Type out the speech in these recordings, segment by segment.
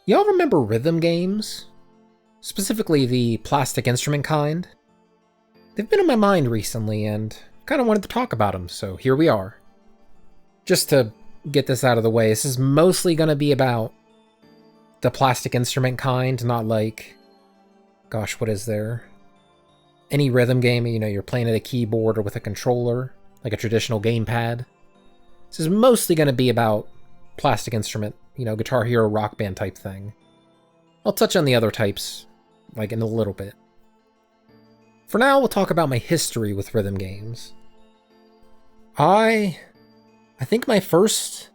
Y'all remember rhythm games? Specifically the plastic instrument kind? They've been in my mind recently and kind of wanted to talk about them, so here we are. Just to get this out of the way, this is mostly going to be about the plastic instrument kind, not like, gosh, what is there? Any rhythm game, you're playing at a keyboard or with a controller, like a traditional gamepad. This is mostly going to be about plastic instrument, Guitar Hero Rock Band type thing. I'll touch on the other types, like in a little bit. For now, we'll talk about my history with rhythm games. I think my first...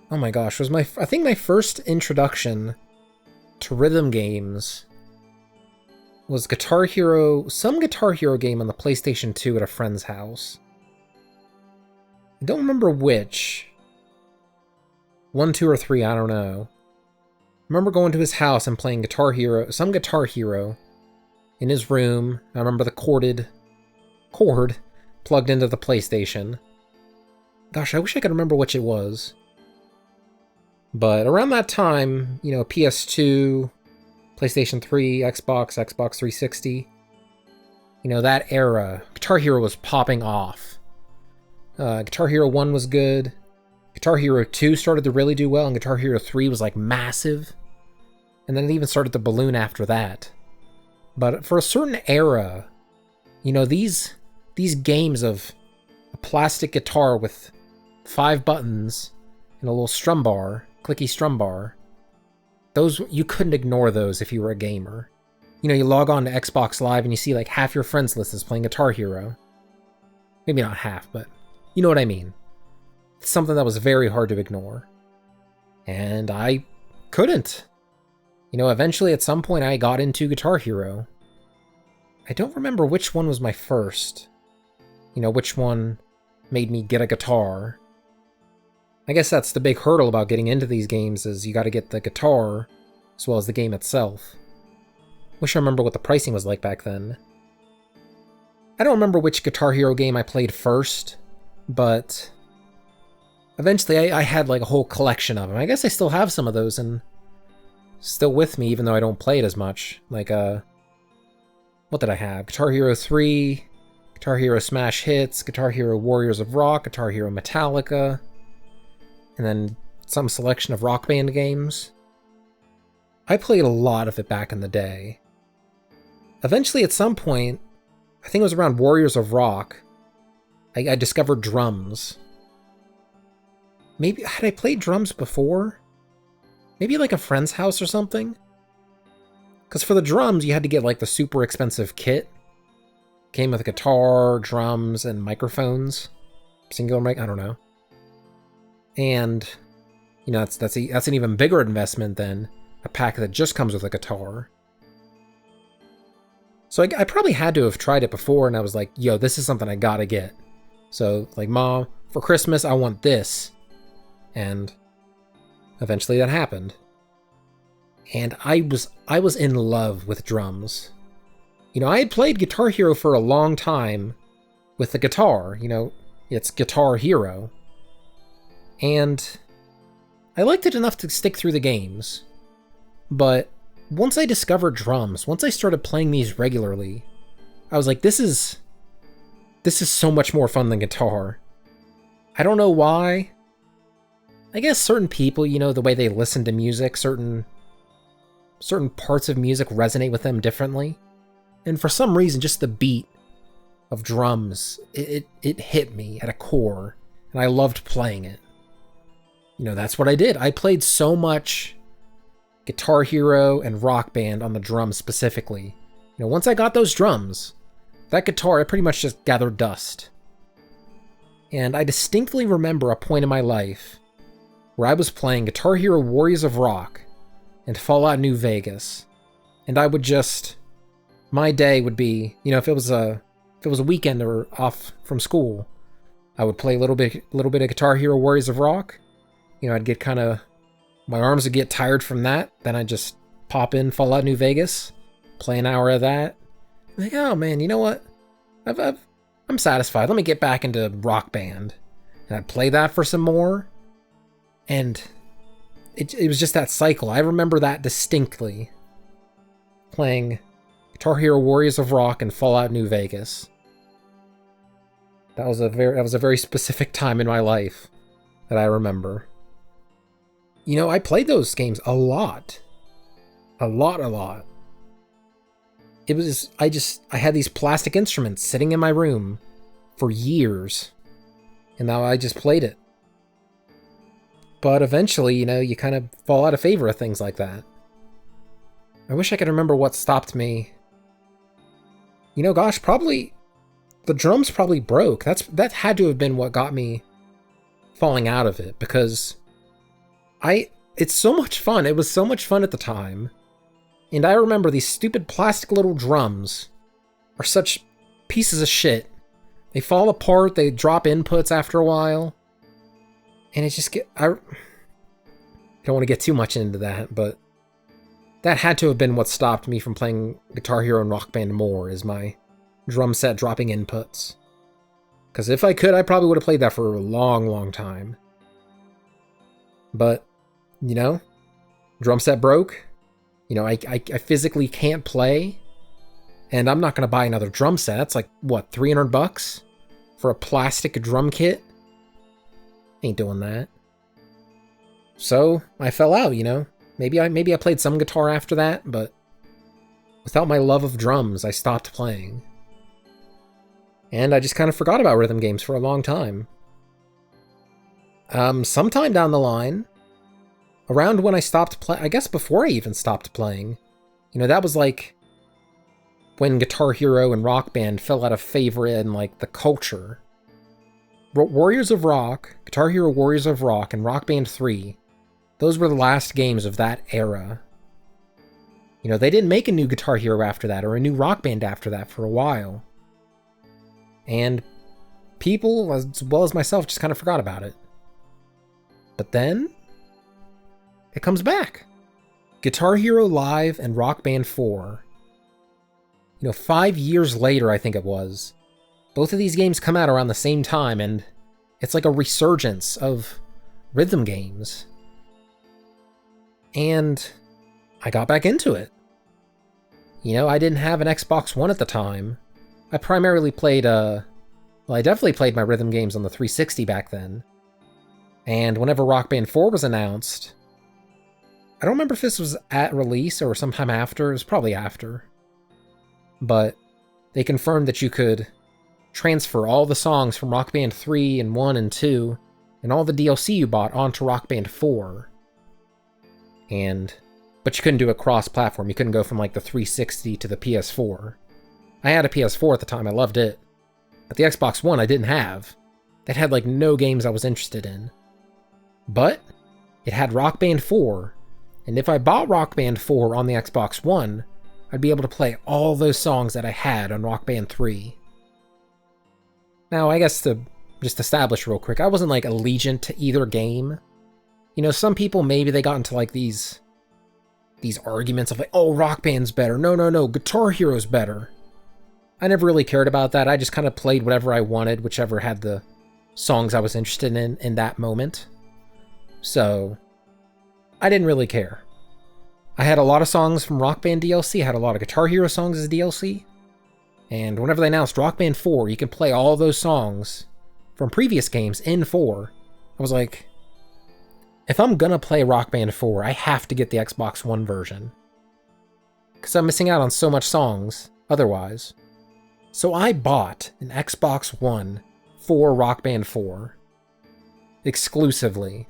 Oh my gosh, I think my first introduction to rhythm games was Guitar Hero, some Guitar Hero game on the PlayStation 2 at a friend's house. I don't remember which. 1, 2, or 3, I don't know. I remember going to his house and playing some Guitar Hero in his room. I remember the cord plugged into the PlayStation. Gosh, I wish I could remember which it was. But around that time, PS2, PlayStation 3, Xbox 360, that era, Guitar Hero was popping off. Guitar Hero 1 was good. Guitar Hero 2 started to really do well, and Guitar Hero 3 was like massive. And then it even started to balloon after that. But for a certain era, these games of a plastic guitar with 5 buttons and a little strum bar, clicky strum bar, those, you couldn't ignore those if you were a gamer. You log on to Xbox Live and you see like half your friends list is playing Guitar Hero. Maybe not half, but you know what I mean. It's something that was very hard to ignore. And I couldn't. Eventually at some point I got into Guitar Hero. I don't remember which one was my first. Which one made me get a guitar. I guess that's the big hurdle about getting into these games, is you gotta get the guitar as well as the game itself. Wish I remember what the pricing was like back then. I don't remember which Guitar Hero game I played first, but eventually I had like a whole collection of them. I guess I still have some of those and still with me, even though I don't play it as much. Like, what did I have? Guitar Hero 3, Guitar Hero Smash Hits, Guitar Hero Warriors of Rock, Guitar Hero Metallica, and then some selection of Rock Band games. I played a lot of it back in the day. Eventually, at some point, I think it was around Warriors of Rock, I discovered drums. Maybe, had I played drums before? Maybe like a friend's house or something? Because for the drums, you had to get like the super expensive kit. Came with a guitar, drums, and microphones. Singular mic, I don't know. And, that's an even bigger investment than a pack that just comes with a guitar. So I probably had to have tried it before, and I was like, yo, this is something I gotta get. So, like, Mom, for Christmas, I want this. And eventually that happened. And I was in love with drums. I had played Guitar Hero for a long time with the guitar. It's Guitar Hero. And I liked it enough to stick through the games. But once I discovered drums, once I started playing these regularly, I was like, this is so much more fun than guitar. I don't know why. I guess certain people, the way they listen to music, certain parts of music resonate with them differently. And for some reason, just the beat of drums, it hit me at a core, and I loved playing it. That's what I did. I played so much Guitar Hero and Rock Band on the drums specifically. Once I got those drums, that guitar, I pretty much just gathered dust. And I distinctly remember a point in my life where I was playing Guitar Hero Warriors of Rock and Fallout New Vegas. And I would just... My day would be, if it was a weekend or off from school, I would play a little bit of Guitar Hero Warriors of Rock. I'd get my arms would get tired from that. Then I'd just pop in Fallout New Vegas, play an hour of that. Like, oh man, you know what? I'm satisfied. Let me get back into Rock Band. And I'd play that for some more. And it was just that cycle. I remember that distinctly. Playing Guitar Hero Warriors of Rock and Fallout New Vegas. That was a very specific time in my life that I remember. You know, I played those games a lot. A lot. It was, I had these plastic instruments sitting in my room for years. And now I just played it. But eventually, you know, you kind of fall out of favor of things like that. I wish I could remember what stopped me. You know, gosh, probably the drums probably broke. That had to have been what got me falling out of it, because it's so much fun. It was so much fun at the time. And I remember these stupid plastic little drums are such pieces of shit. They fall apart, they drop inputs after a while. And it just I don't want to get too much into that, but that had to have been what stopped me from playing Guitar Hero and Rock Band more, is my drum set dropping inputs. Because if I could, I probably would have played that for a long, long time. But, you know, drum set broke. You know, I physically can't play. And I'm not going to buy another drum set. That's like, what, $300 for a plastic drum kit? Ain't doing that. So, I fell out, you know. Maybe I played some guitar after that, but without my love of drums, I stopped playing. And I just kind of forgot about rhythm games for a long time. Sometime down the line, around when I stopped playing, I guess before I even stopped playing, you know, that was like when Guitar Hero and Rock Band fell out of favor in, like, the culture. Warriors of Rock, Guitar Hero Warriors of Rock, and Rock Band 3, those were the last games of that era. You know, they didn't make a new Guitar Hero after that, or a new Rock Band after that for a while. And people, as well as myself, just kind of forgot about it. But then, it comes back. Guitar Hero Live and Rock Band 4. You know, 5 years later, I think it was. Both of these games come out around the same time, and it's like a resurgence of rhythm games. And I got back into it. You know, I didn't have an Xbox One at the time. I primarily played, well, I definitely played my rhythm games on the 360 back then. And whenever Rock Band 4 was announced, I don't remember if this was at release or sometime after. It was probably after. But they confirmed that you could transfer all the songs from Rock Band 3 and 1 and 2 and all the DLC you bought onto Rock Band 4. But you couldn't do it cross-platform. You couldn't go from, like, the 360 to the PS4. I had a PS4 at the time. I loved it. But the Xbox One I didn't have. That had, like, no games I was interested in. But it had Rock Band 4. And if I bought Rock Band 4 on the Xbox One, I'd be able to play all those songs that I had on Rock Band 3. Now, I guess to just establish real quick, I wasn't, like, allegiant to either game. You know, some people, maybe they got into, like, these arguments of, like, oh, Rock Band's better. No, Guitar Hero's better. I never really cared about that. I just kind of played whatever I wanted, whichever had the songs I was interested in that moment. So, I didn't really care. I had a lot of songs from Rock Band DLC. I had a lot of Guitar Hero songs as DLC. And whenever they announced Rock Band 4, you can play all those songs from previous games in 4. I was like, if I'm gonna play Rock Band 4, I have to get the Xbox One version. Because I'm missing out on so much songs otherwise. So I bought an Xbox One for Rock Band 4. Exclusively.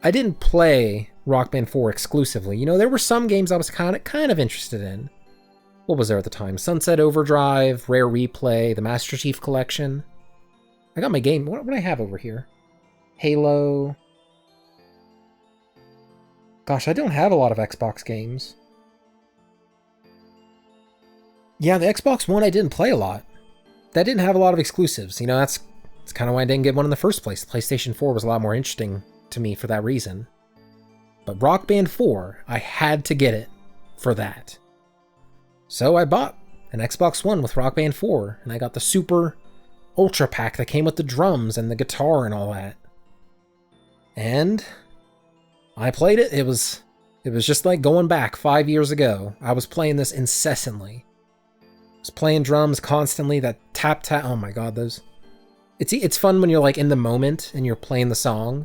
I didn't play Rock Band 4 exclusively. You know, there were some games I was kind of interested in. What was there at the time? Sunset Overdrive, Rare Replay, the Master Chief Collection. I got my game. What do I have over here? Halo. Gosh, I don't have a lot of Xbox games. Yeah, the Xbox One I didn't play a lot. That didn't have a lot of exclusives. You know, that's kind of why I didn't get one in the first place. The PlayStation 4 was a lot more interesting to me for that reason. But Rock Band 4, I had to get it for that. So I bought an Xbox One with Rock Band 4, and I got the Super Ultra Pack that came with the drums and the guitar and all that. And I played it. It was just like going back 5 years ago. I was playing this incessantly. I was playing drums constantly. That tap tap. Oh my god, those. It's fun when you're like in the moment and you're playing the song,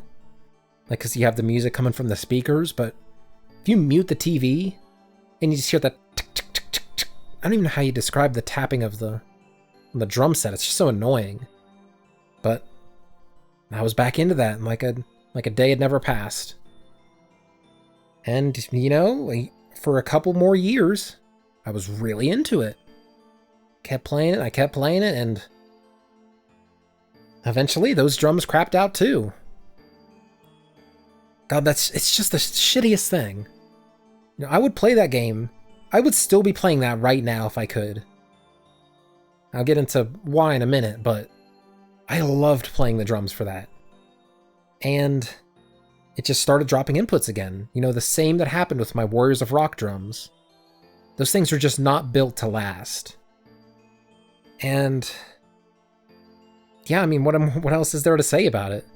like because you have the music coming from the speakers. But if you mute the TV and you just hear that tick tick tick tick tick, I don't even know how you describe the tapping of the drum set. It's just so annoying. But I was back into that, and like a day had never passed. And, you know, for a couple more years, I was really into it. Kept playing it, and eventually those drums crapped out too. God, it's just the shittiest thing. You know, I would play that game. I would still be playing that right now if I could. I'll get into why in a minute, but I loved playing the drums for that. And it just started dropping inputs again. You know, the same that happened with my Warriors of Rock drums. Those things are just not built to last. And yeah, I mean, what else is there to say about it?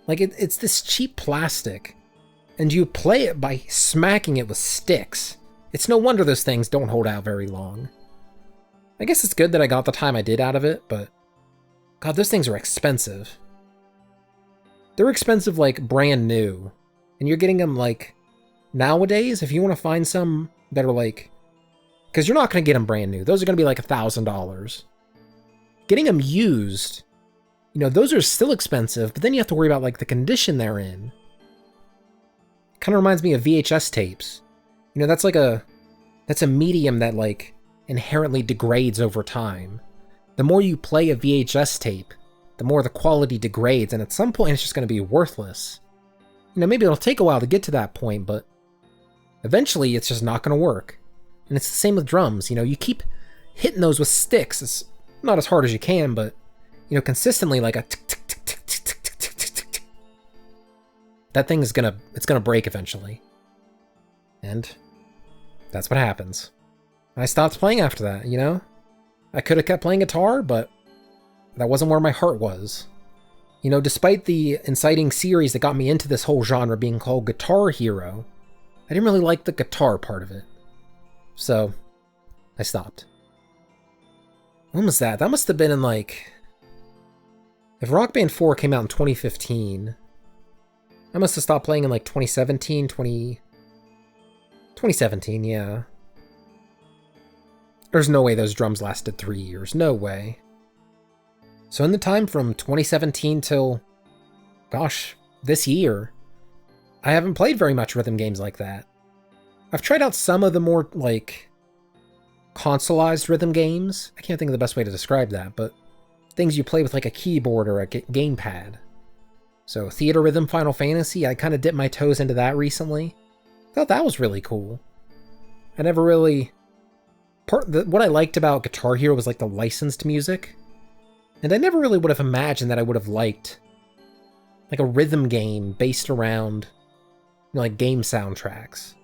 Like, it's this cheap plastic, and you play it by smacking it with sticks. It's no wonder those things don't hold out very long. I guess it's good that I got the time I did out of it, but God, those things are expensive. They're expensive like brand new, and you're getting them like nowadays. If you want to find some that are like, because you're not going to get them brand new, those are going to be like $1,000. Getting them used, you know, those are still expensive, but then you have to worry about like the condition they're in. It kind of reminds me of VHS tapes. You know, that's a medium that like inherently degrades over time. The more you play a VHS tape, the more the quality degrades, and at some point it's just going to be worthless. You know, maybe it'll take a while to get to that point, but eventually it's just not going to work. And it's the same with drums. You know, you keep hitting those with sticks. It's not as hard as you can, but, you know, consistently like a tick, tick, tick, tick, tick, tick, tick, tick, tick, tick. That thing is gonna break eventually. And that's what happens. And I stopped playing after that, you know? I could have kept playing guitar, but that wasn't where my heart was. You know, despite the inciting series that got me into this whole genre being called Guitar Hero, I didn't really like the guitar part of it. So, I stopped. When was that? That must have been in like... If Rock Band 4 came out in 2015, I must have stopped playing in like 2017, yeah. There's no way those drums lasted 3 years. No way. So in the time from 2017 till, gosh, this year, I haven't played very much rhythm games like that. I've tried out some of the more, like, consoleized rhythm games. I can't think of the best way to describe that, but things you play with, like, a keyboard or a gamepad. So Theater Rhythm Final Fantasy, I kind of dipped my toes into that recently. Thought that was really cool. I never really... what I liked about Guitar Hero was, like, the licensed music. And I never really would have imagined that I would have liked, like, a rhythm game based around, you know, like, game soundtracks.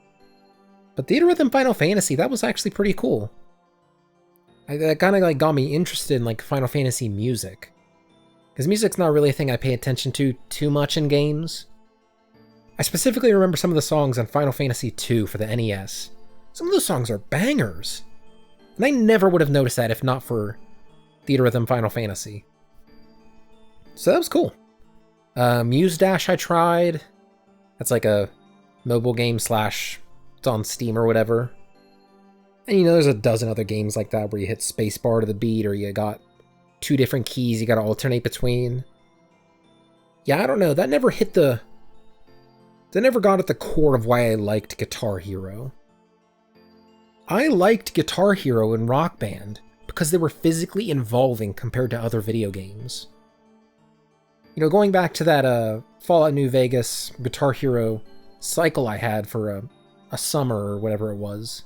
But Theater Rhythm Final Fantasy, that was actually pretty cool. That kind of, like, got me interested in, like, Final Fantasy music. Because music's not really a thing I pay attention to too much in games. I specifically remember some of the songs on Final Fantasy II for the NES. Some of those songs are bangers. And I never would have noticed that if not for Theater Rhythm Final Fantasy. So that was cool. Muse Dash I tried. That's like a mobile game slash it's on Steam or whatever. And you know, there's a dozen other games like that where you hit spacebar to the beat, or you got 2 different keys you gotta alternate between. Yeah, I don't know. That never got at the core of why I liked Guitar Hero. I liked Guitar Hero and Rock Band because they were physically involving compared to other video games. You know, going back to that Fallout New Vegas Guitar Hero cycle I had for a summer or whatever it was,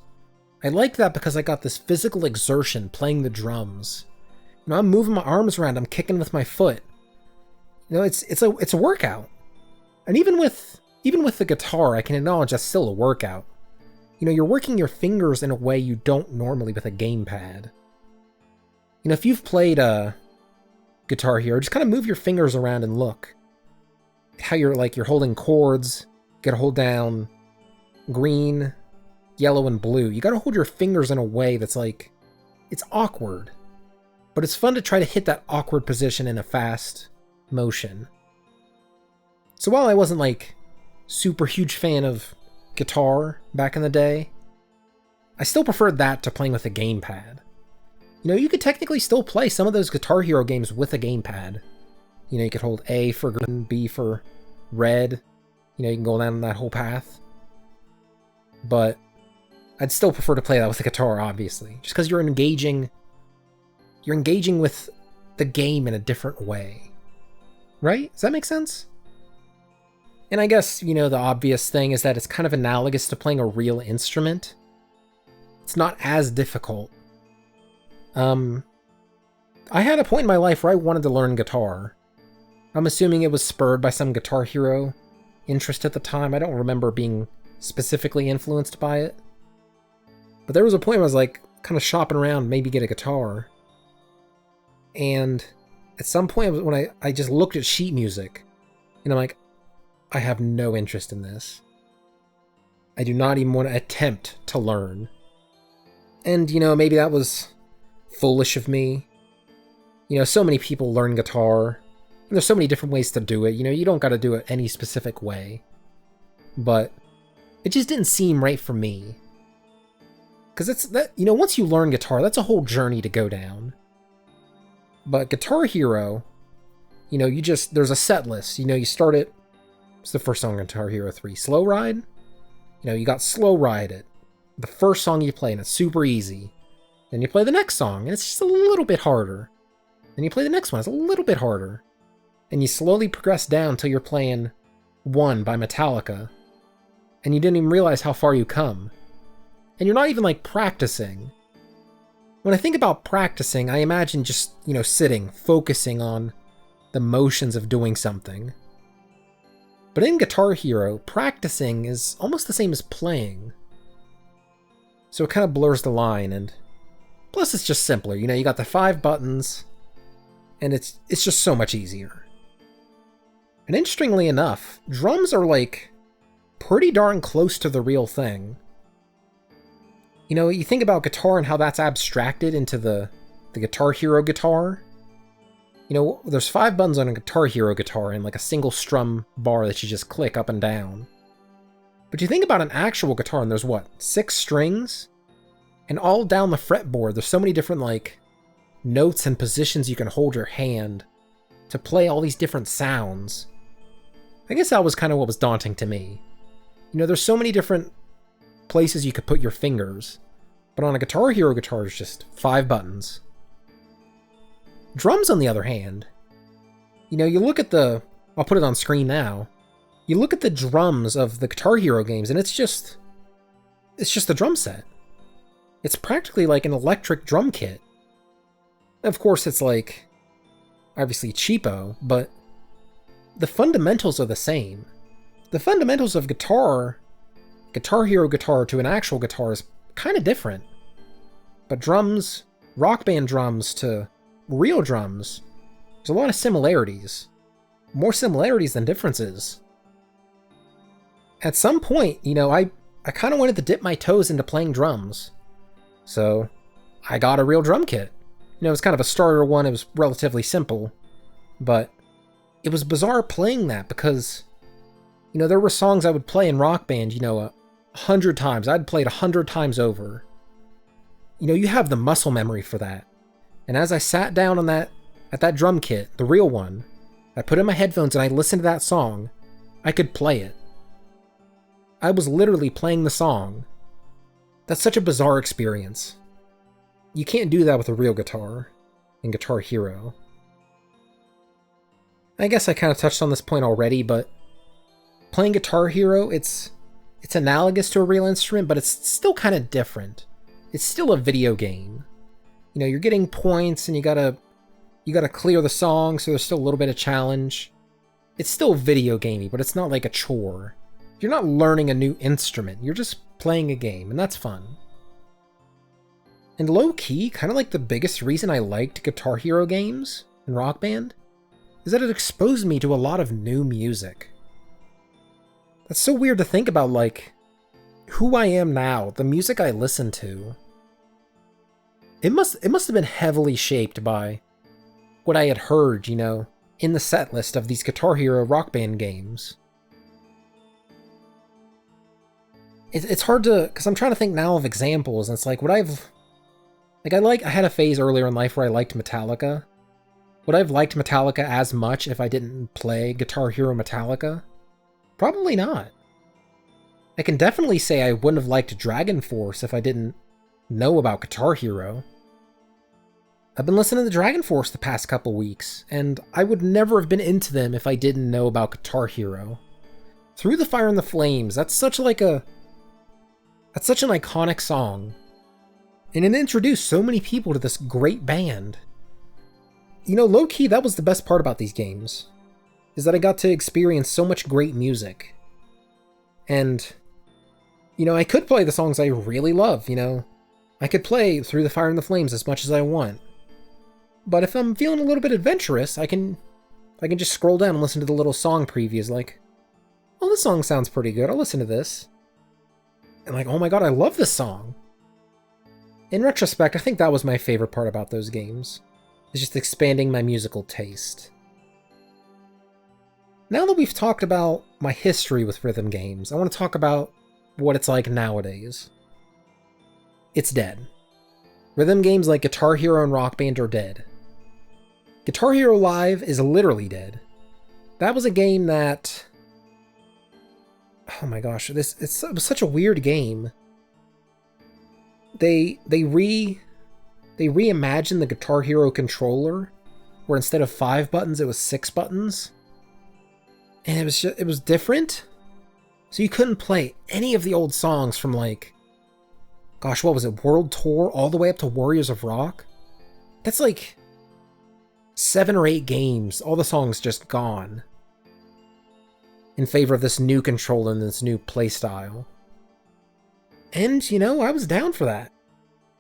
I liked that because I got this physical exertion playing the drums. You know, I'm moving my arms around, I'm kicking with my foot. You know, it's a workout. And even with the guitar, I can acknowledge that's still a workout. You know, you're working your fingers in a way you don't normally with a gamepad. You know, if you've played Guitar Hero, just kind of move your fingers around and look how you're holding chords, gotta hold down green, yellow, and blue. You gotta hold your fingers in a way that's like, it's awkward. But it's fun to try to hit that awkward position in a fast motion. So while I wasn't like super huge fan of guitar back in the day, I still preferred that to playing with a gamepad. You know, you could technically still play some of those Guitar Hero games with a gamepad. You know, you could hold A for green, B for red. You know, you can go down that whole path. But I'd still prefer to play that with a guitar, obviously. Just because you're engaging with the game in a different way. Right? Does that make sense? And I guess, you know, the obvious thing is that it's kind of analogous to playing a real instrument. It's not as difficult. I had a point in my life where I wanted to learn guitar. I'm assuming it was spurred by some Guitar Hero interest at the time. I don't remember being specifically influenced by it. But there was a point where I was like, kind of shopping around, maybe get a guitar. And at some point when I just looked at sheet music, and I'm like, I have no interest in this. I do not even want to attempt to learn. And, you know, maybe that was foolish of me. You know, so many people learn guitar, and there's so many different ways to do it. You know, you don't got to do it any specific way. But it just didn't seem right for me. Because it's that, you know, once you learn guitar, that's a whole journey to go down. But Guitar Hero, you know, there's a set list. You know, you start it. What's the first song in Guitar Hero 3? Slow Ride? You know, you got Slow Ride it. The first song you play, and it's super easy. Then you play the next song, and it's just a little bit harder. Then you play the next one, it's a little bit harder. And you slowly progress down until you're playing One by Metallica. And you didn't even realize how far you come. And you're not even, like, practicing. When I think about practicing, I imagine just, you know, sitting, focusing on the motions of doing something. But in Guitar Hero, practicing is almost the same as playing. So it kind of blurs the line, and plus it's just simpler. You know, you got the 5 buttons, and it's just so much easier. And interestingly enough, drums are like pretty darn close to the real thing. You know, you think about guitar and how that's abstracted into the Guitar Hero guitar. You know, there's 5 buttons on a Guitar Hero guitar and like a single strum bar that you just click up and down. But you think about an actual guitar and there's what, 6 strings? And all down the fretboard, there's so many different like notes and positions you can hold your hand to play all these different sounds. I guess that was kind of what was daunting to me. You know, there's so many different places you could put your fingers, but on a Guitar Hero guitar, it's just 5 buttons. Drums, on the other hand, you know, you look at I'll put it on screen now. You look at the drums of the Guitar Hero games, and it's just the drum set. It's practically like an electric drum kit. Of course, it's like, obviously cheapo, but the fundamentals are the same. The fundamentals of Guitar Hero guitar to an actual guitar is kind of different. But drums, Rock Band drums to real drums, there's a lot of similarities. More similarities than differences. At some point, you know, I kind of wanted to dip my toes into playing drums. So, I got a real drum kit. You know, it was kind of a starter one, it was relatively simple. But it was bizarre playing that because, you know, there were songs I would play in Rock Band, you know, 100 times. I'd played 100 times over. You know, you have the muscle memory for that. And as I sat down on at that drum kit, the real one, I put in my headphones and I listened to that song, I could play it. I was literally playing the song. That's such a bizarre experience. You can't do that with a real guitar in Guitar Hero. I guess I kind of touched on this point already, but playing Guitar Hero, it's analogous to a real instrument, but it's still kind of different. It's still a video game. You know, you're getting points and you gotta clear the song, so there's still a little bit of challenge. It's still video gamey, but it's not like a chore. You're not learning a new instrument, you're just playing a game, and that's fun. And low-key, kind of like the biggest reason I liked Guitar Hero games and Rock Band is that it exposed me to a lot of new music. That's so weird to think about, like, who I am now, the music I listen to. It must have been heavily shaped by what I had heard, you know, in the set list of these Guitar Hero Rock Band games. It's hard to, because I'm trying to think now of examples, and it's like, I had a phase earlier in life where I liked Metallica. Would I have liked Metallica as much if I didn't play Guitar Hero Metallica? Probably not. I can definitely say I wouldn't have liked Dragon Force if I didn't know about Guitar Hero. I've been listening to Dragon Force the past couple weeks, and I would never have been into them if I didn't know about Guitar Hero. Through the Fire and the Flames, that's such an iconic song. And it introduced so many people to this great band. You know, low-key, that was the best part about these games, is that I got to experience so much great music. And, you know, I could play the songs I really love, you know. I could play Through the Fire and the Flames as much as I want. But if I'm feeling a little bit adventurous, I can just scroll down and listen to the little song previews, like, oh, this song sounds pretty good, I'll listen to this. And like, oh my god, I love this song. In retrospect, I think that was my favorite part about those games, is just expanding my musical taste. Now that we've talked about my history with rhythm games, I want to talk about what it's like nowadays. It's dead. Rhythm games like Guitar Hero and Rock Band are dead. Guitar Hero Live is literally dead. That was a game that... oh my gosh, it was such a weird game. They reimagined the Guitar Hero controller, where instead of 5 buttons, it was 6 buttons. And it was different. So you couldn't play any of the old songs from, like, gosh, what was it, World Tour, all the way up to Warriors of Rock? That's like 7 or 8 games, all the songs just gone, in favor of this new controller and this new playstyle. And, you know, I was down for that.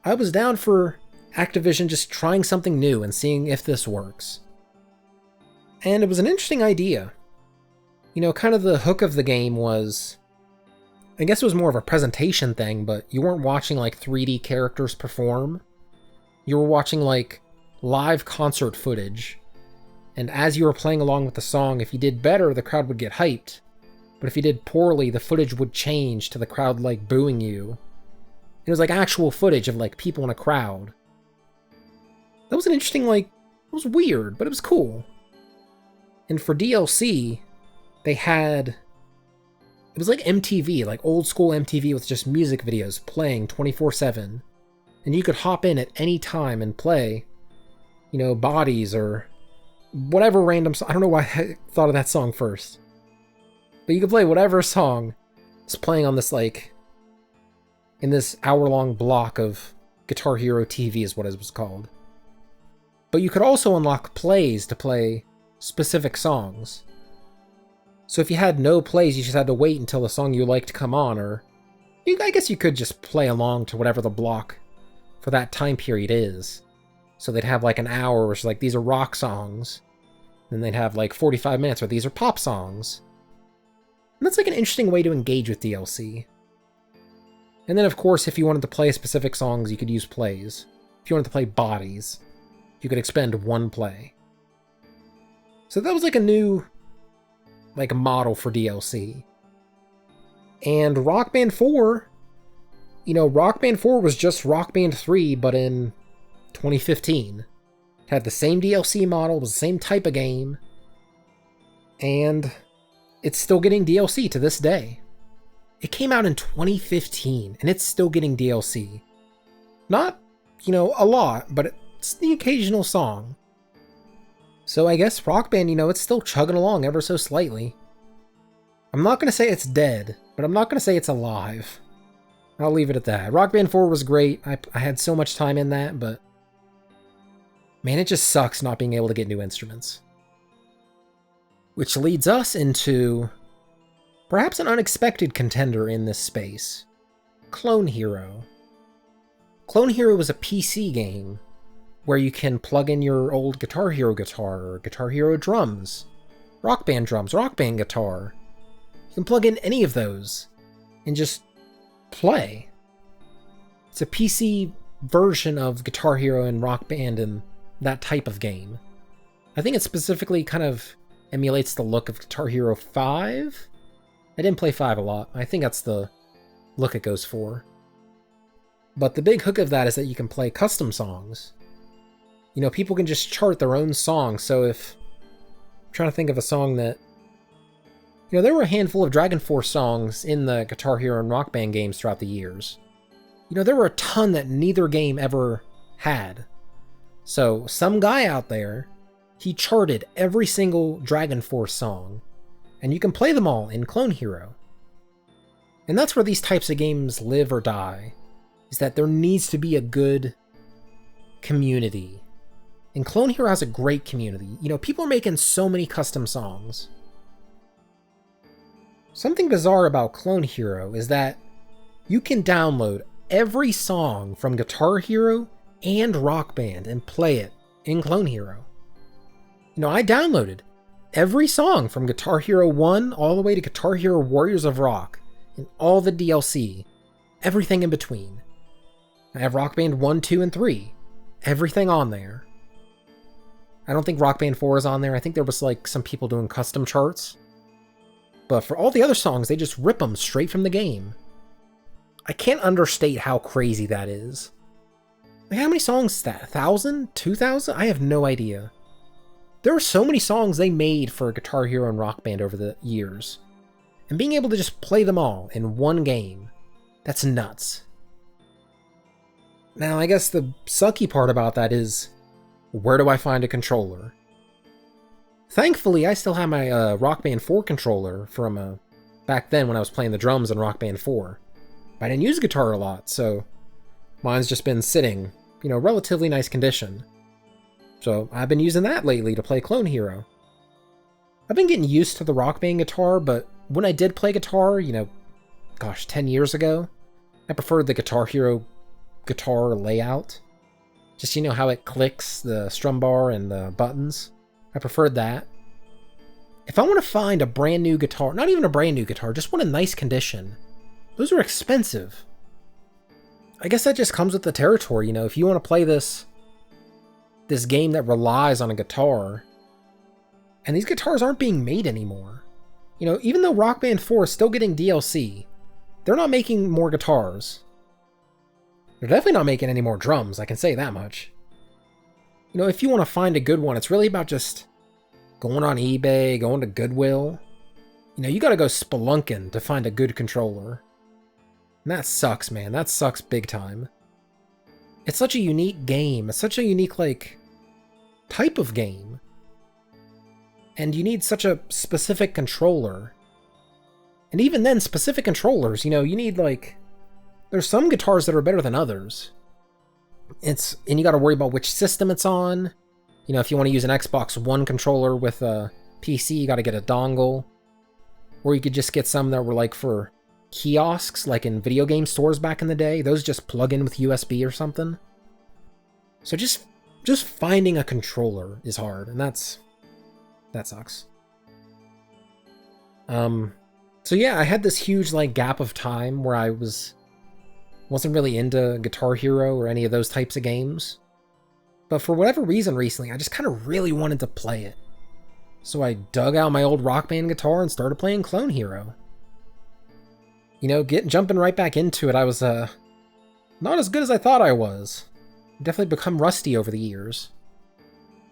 I was down for Activision just trying something new and seeing if this works. And it was an interesting idea. You know, kind of the hook of the game was... I guess it was more of a presentation thing, but you weren't watching, like, 3D characters perform. You were watching, like, live concert footage. And as you were playing along with the song, if you did better, the crowd would get hyped. But if you did poorly, the footage would change to the crowd, like, booing you. It was, like, actual footage of, like, people in a crowd. That was an interesting, like... it was weird, but it was cool. And for DLC, they had... it was like MTV, like old school MTV with just music videos playing 24/7. And you could hop in at any time and play, you know, Bodies or whatever random song. I don't know why I thought of that song first. But you could play whatever song is playing on this, like, in this hour-long block of Guitar Hero TV is what it was called. But you could also unlock plays to play specific songs. So if you had no plays, you just had to wait until the song you liked come on, or I guess you could just play along to whatever the block for that time period is. So they'd have like an hour where it's like, these are rock songs. Then they'd have like 45 minutes where these are pop songs. And that's like an interesting way to engage with DLC. And then of course, if you wanted to play specific songs, you could use plays. If you wanted to play Bodies, you could expend 1 play. So that was like a new, like, model for DLC. And Rock Band 4, you know, Rock Band 4 was just Rock Band 3, but in 2015. It had the same DLC model, was the same type of game, and it's still getting DLC to this day. It came out in 2015, and it's still getting DLC. Not, you know, a lot, but it's the occasional song. So I guess Rock Band, you know, it's still chugging along ever so slightly. I'm not going to say it's dead, but I'm not going to say it's alive. I'll leave it at that. Rock Band 4 was great. I had so much time in that, but man, it just sucks not being able to get new instruments. Which leads us into perhaps an unexpected contender in this space, Clone Hero. Clone Hero was a PC game where you can plug in your old Guitar Hero guitar, or Guitar Hero drums, Rock Band guitar. You can plug in any of those and just play. It's a PC version of Guitar Hero and Rock Band and that type of game. I think it specifically kind of emulates the look of Guitar Hero 5. I didn't play 5 a lot. I think that's the look it goes for. But the big hook of that is that you can play custom songs. You know, people can just chart their own song. So if I'm trying to think of a song that, you know, there were a handful of Dragon Force songs in the Guitar Hero and Rock Band games throughout the years. You know, there were a ton that neither game ever had. So some guy out there, he charted every single Dragon Force song, and you can play them all in Clone Hero. And that's where these types of games live or die, is that there needs to be a good community. And Clone Hero has a great community. You know, people are making so many custom songs. Something bizarre about Clone Hero is that you can download every song from Guitar Hero and Rock Band and play it in Clone Hero. You know, I downloaded every song from Guitar Hero 1 all the way to Guitar Hero Warriors of Rock and all the DLC, everything in between. I have Rock Band 1, 2, and 3, everything on there. I don't think Rock Band 4 is on there. I think there was like some people doing custom charts. But for all the other songs, they just rip them straight from the game. I can't understate how crazy that is. Like, how many songs is that? 1,000? 2,000? I have no idea. There are so many songs they made for Guitar Hero and Rock Band over the years. And being able to just play them all in one game, that's nuts. Now, I guess the sucky part about that is, where do I find a controller? Thankfully, I still have my Rock Band 4 controller from back then when I was playing the drums in Rock Band 4. I didn't use guitar a lot, so mine's just been sitting, you know, relatively nice condition. So I've been using that lately to play Clone Hero. I've been getting used to the Rock Band guitar, but when I did play guitar, you know, gosh, 10 years ago, I preferred the Guitar Hero guitar layout. Just, you know, how it clicks, the strum bar and the buttons. I preferred that. If I want to find a brand new guitar, not even a brand new guitar, just one in nice condition, those are expensive. I guess that just comes with the territory, you know, if you want to play this game that relies on a guitar, and these guitars aren't being made anymore. You know, even though Rock Band 4 is still getting DLC, they're not making more guitars. They're definitely not making any more drums, I can say that much. You know, if you want to find a good one, it's really about just going on eBay, going to Goodwill. You know, you gotta go spelunking to find a good controller. And that sucks, man. That sucks big time. It's such a unique game. It's such a unique, like, type of game. And you need such a specific controller. And even then, specific controllers, you know, you need, like... There's some guitars that are better than others. And you gotta worry about which system it's on. You know, if you want to use an Xbox One controller with a PC, you gotta get a dongle. Or you could just get some that were, like, for kiosks, like in video game stores back in the day. Those just plug in with USB or something. So just finding a controller is hard, and that sucks. So yeah, I had this huge, like, gap of time where I wasn't really into Guitar Hero or any of those types of games. But for whatever reason recently, I just kind of really wanted to play it. So I dug out my old Rock Band guitar and started playing Clone Hero. You know, jumping right back into it, I was not as good as I thought I was. Definitely become rusty over the years.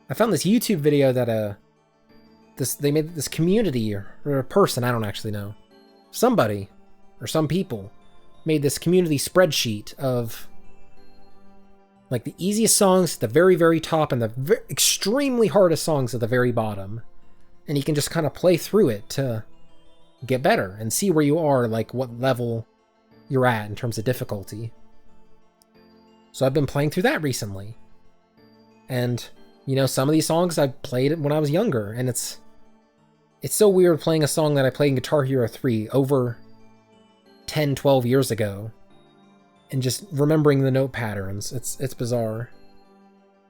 I found this YouTube video that they made this community or a person, I don't actually know. Somebody or some people made this community spreadsheet of like the easiest songs at the very, very top and the extremely hardest songs at the very bottom. And you can just kind of play through it to get better and see where you are, like what level you're at in terms of difficulty. So I've been playing through that recently. And, you know, some of these songs I played when I was younger, and it's so weird playing a song that I played in Guitar Hero 3 over 10, 12 years ago, and just remembering the note patterns. It's bizarre.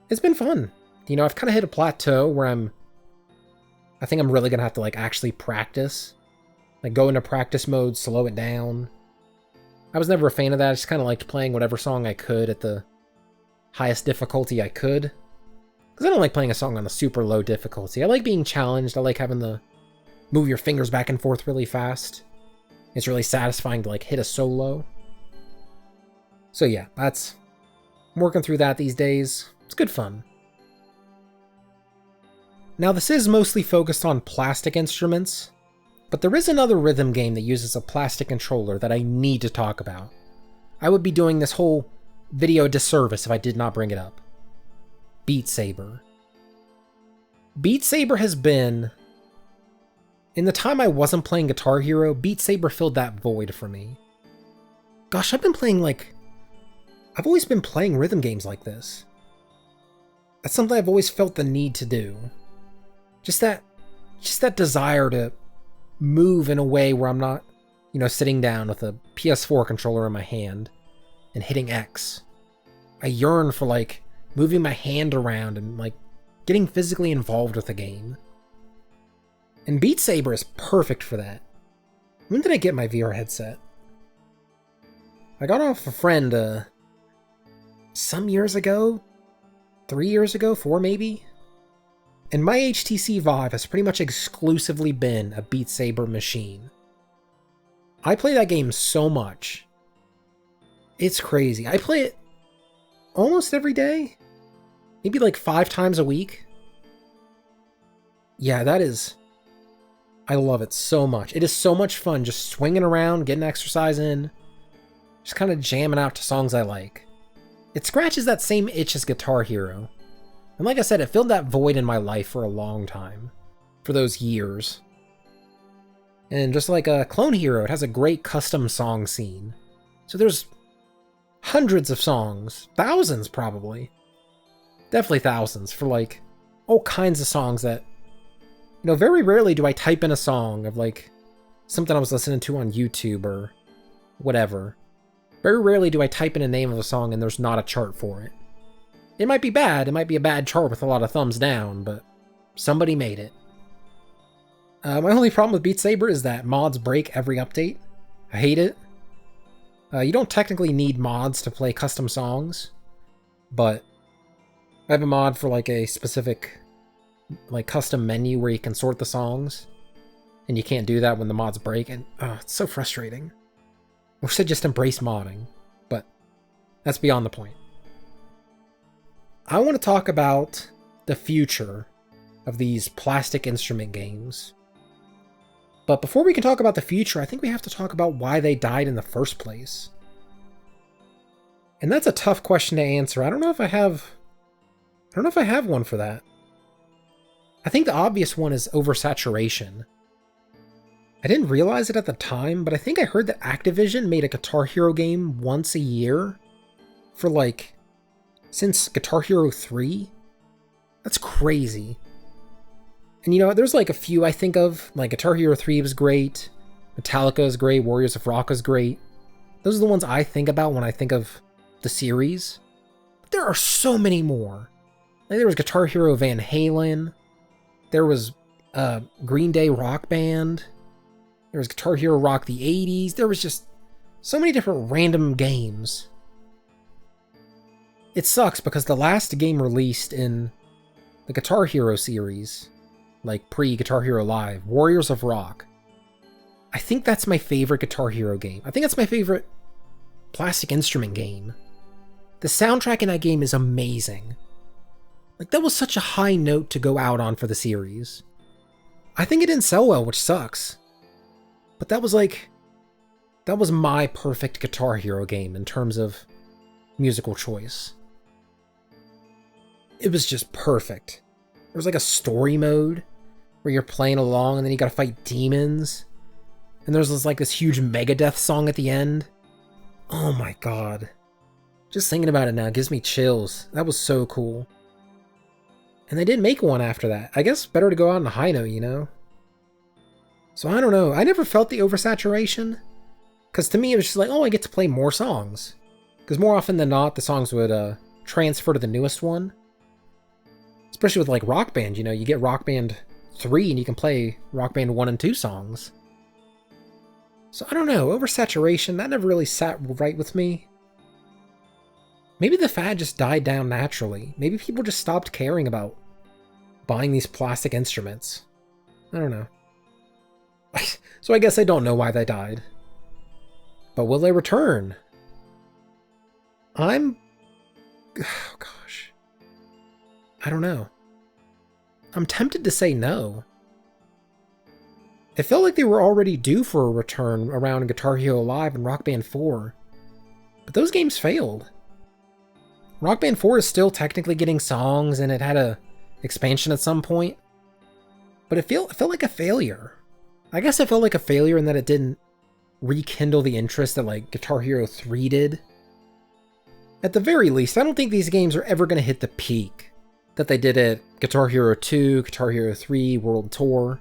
It's been fun. You know, I've kind of hit a plateau where I think I'm really gonna have to, like, actually practice. Like, go into practice mode, slow it down. I was never a fan of that. I just kind of liked playing whatever song I could at the highest difficulty I could. Because I don't like playing a song on a super low difficulty. I like being challenged. I like having to move your fingers back and forth really fast. It's really satisfying to, like, hit a solo. So yeah, I'm working through that these days. It's good fun. Now, this is mostly focused on plastic instruments, but there is another rhythm game that uses a plastic controller that I need to talk about. I would be doing this whole video a disservice if I did not bring it up. Beat Saber. Beat Saber has been... In the time I wasn't playing Guitar Hero, Beat Saber filled that void for me. Gosh, I've always been playing rhythm games like this. That's something I've always felt the need to do. Just that desire to move in a way where I'm not, sitting down with a PS4 controller in my hand and hitting X. I yearn for, like, moving my hand around and, like, getting physically involved with the game. And Beat Saber is perfect for that. When did I get my VR headset? I got it off a friend, some years ago? 3 years ago? 4 maybe? And my HTC Vive has pretty much exclusively been a Beat Saber machine. I play that game so much. It's crazy. I play it almost every day. Maybe like 5 times a week. Yeah, I love it so much. It is so much fun just swinging around, getting exercise in, just kind of jamming out to songs I like. It scratches that same itch as Guitar Hero. And like I said, it filled that void in my life for a long time. For those years. And just like a Clone Hero, it has a great custom song scene. So there's hundreds of songs. Thousands, probably. Definitely thousands for, like, all kinds of songs that... very rarely do I type in a song of, like, something I was listening to on YouTube or whatever. Very rarely do I type in a name of a song and there's not a chart for it. It might be bad. It might be a bad chart with a lot of thumbs down, but somebody made it. My only problem with Beat Saber is that mods break every update. I hate it. You don't technically need mods to play custom songs, but I have a mod for, like, a specific, like, custom menu where you can sort the songs, and you can't do that when the mods break, and it's so frustrating. I wish they'd just embrace modding, but that's beyond the point. I want to talk about the future of these plastic instrument games. But before we can talk about the future, I think we have to talk about why they died in the first place. And that's a tough question to answer. I don't know if I have one for that. I think the obvious one is oversaturation. I didn't realize it at the time, but I think I heard that Activision made a Guitar Hero game once a year for, like, since Guitar Hero 3? That's crazy. And there's like a few I think of, like Guitar Hero 3 was great, Metallica is great, Warriors of Rock is great. Those are the ones I think about when I think of the series. But there are so many more. Like, there was Guitar Hero Van Halen, there was Green Day Rock Band, there was Guitar Hero Rock the 80s, there was just so many different random games. It sucks because the last game released in the Guitar Hero series, like pre-Guitar Hero Live, Warriors of Rock, I think that's my favorite Guitar Hero game. I think that's my favorite plastic instrument game. The soundtrack in that game is amazing. Like, that was such a high note to go out on for the series. I think it didn't sell well, which sucks. But that was my perfect Guitar Hero game in terms of musical choice. It was just perfect. There was like a story mode where you're playing along and then you gotta fight demons. And there's this huge Megadeth song at the end. Oh my god. Just thinking about it now gives me chills. That was so cool. And they didn't make one after that. I guess better to go out on a high note, So I don't know. I never felt the oversaturation. Because to me it was just like, oh, I get to play more songs. Because more often than not, the songs would transfer to the newest one. Especially with, like, Rock Band, you get Rock Band 3 and you can play Rock Band 1 and 2 songs. So I don't know, oversaturation, that never really sat right with me. Maybe the fad just died down naturally. Maybe people just stopped caring about buying these plastic instruments. I don't know. So I guess I don't know why they died. But will they return? Oh gosh. I don't know. I'm tempted to say no. It felt like they were already due for a return around Guitar Hero Live and Rock Band 4. But those games failed. Rock Band 4 is still technically getting songs, and it had a expansion at some point. But it felt like a failure. I guess it felt like a failure in that it didn't rekindle the interest that like Guitar Hero 3 did. At the very least, I don't think these games are ever going to hit the peak that they did at Guitar Hero 2, Guitar Hero 3, World Tour.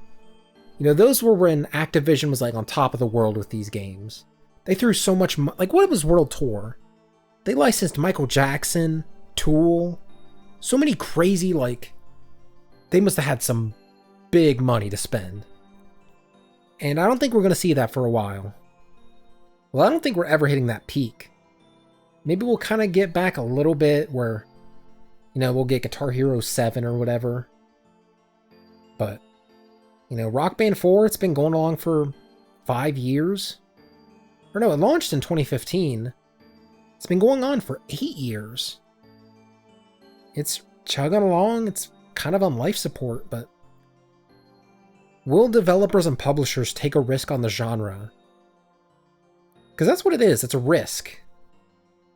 You know, those were when Activision was like on top of the world with these games. They threw so much like, what was World Tour? They licensed Michael Jackson, Tool, so many crazy, like, they must have had some big money to spend. And I don't think we're going to see that for a while. Well, I don't think we're ever hitting that peak. Maybe we'll kind of get back a little bit where, you know, we'll get Guitar Hero 7 or whatever. But, you know, Rock Band 4, it's been going along for 5 years. Or no, it launched in 2015. It's been going on for 8 years. It's chugging along. It's kind of on life support, but will developers and publishers take a risk on the genre? Because that's what it is. It's a risk.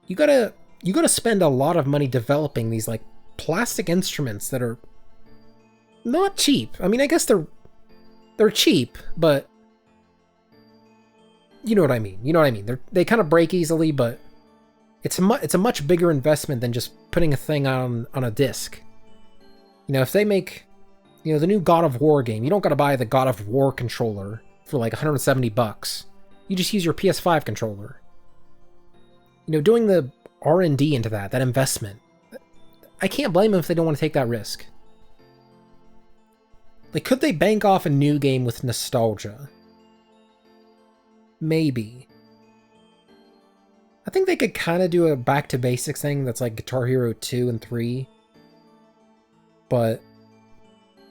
You gotta spend a lot of money developing these like plastic instruments that are not cheap. I mean, I guess they're cheap, but you know what I mean. You know what I mean. They kind of break easily, but it's a much bigger investment than just putting a thing on a disc. You know, if they make, you know, the new God of War game, you don't got to buy the God of War controller for like $170. You just use your PS5 controller. You know, doing the R&D into that investment, I can't blame them if they don't want to take that risk. Like, could they bank off a new game with nostalgia? Maybe. I think they could kind of do a back to basics thing that's like Guitar Hero 2 and 3. But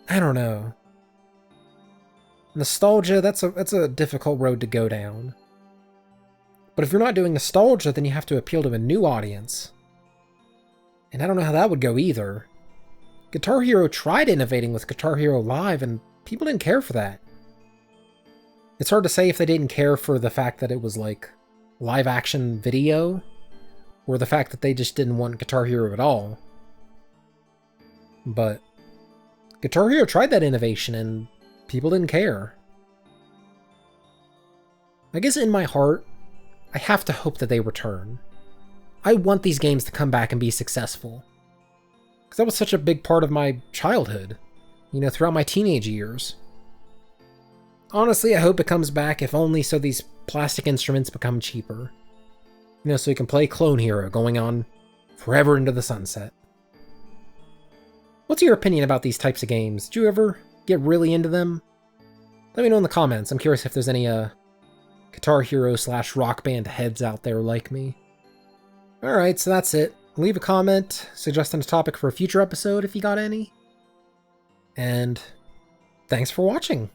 I don't know. Nostalgia, that's a difficult road to go down. But if you're not doing nostalgia, then you have to appeal to a new audience. And I don't know how that would go either. Guitar Hero tried innovating with Guitar Hero Live, and people didn't care for that. It's hard to say if they didn't care for the fact that it was like live action video, or the fact that they just didn't want Guitar Hero at all. But Guitar Hero tried that innovation, and people didn't care. I guess in my heart, I have to hope that they return. I want these games to come back and be successful. Because that was such a big part of my childhood, you know, throughout my teenage years. Honestly, I hope it comes back, if only so these plastic instruments become cheaper. You know, so you can play Clone Hero going on forever into the sunset. What's your opinion about these types of games? Did you ever get really into them? Let me know in the comments. I'm curious if there's any Guitar Hero / Rock Band heads out there like me. Alright, so that's it. Leave a comment suggesting a topic for a future episode if you got any. And thanks for watching.